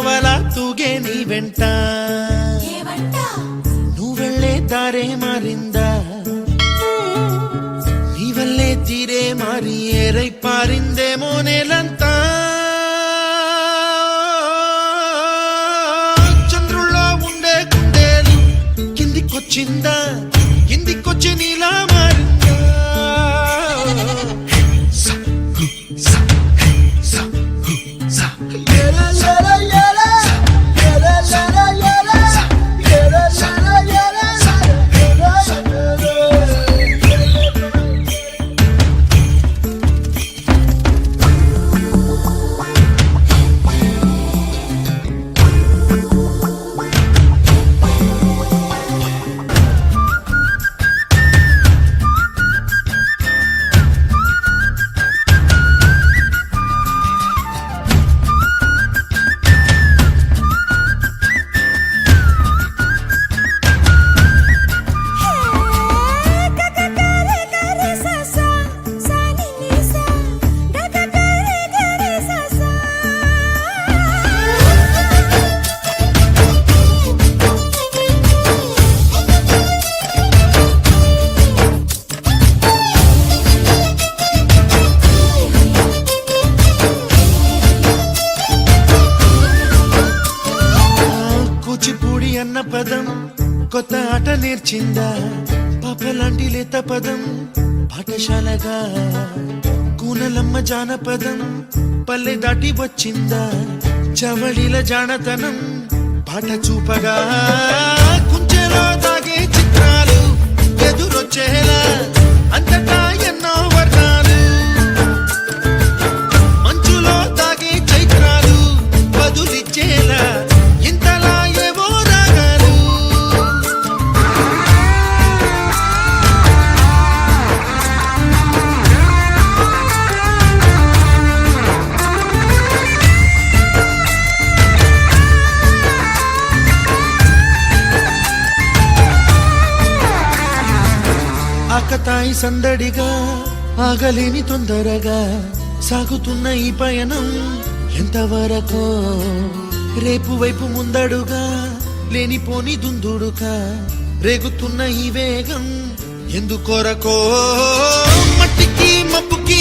పడవలా తూగే నీ వెంట నువ్వెళ్ళే దారే మారిందా నీ వల్లే తీరే మారి ఏరై పారిందేమో నేలంతా చంద్రుల్లో ఉండే కుందేలు కిందికొచ్చిందా కిందికొచ్చి నీలా మారిందా అన్న పదం కొత్త ఆట నేర్చిందా పాపలాంటి లేత పదం పాఠశాలగా కూనలమ్మ జానపదం పల్లె దాటి వచ్చిందా చవడిల జానతనం పాట చూపగా కుంచెలో దాగే చిత్రాలు ఎదురొచ్చేలా అంతటా ఎన్నో వర్ణాలు మంచులో దాగే చైత్రాలు బదులిచ్చేలా ఇంతలా ఆకతాయి సందడిగా ఆగలేని తొందరగా సాగుతున్న ఈ పయనం ఎంతవరకో రేపు వైపు ముందడుగా లేనిపోని దుందుడుగా రేగుతున్న ఈ వేగం ఎందుకొరకో మట్టికి మబ్బుకి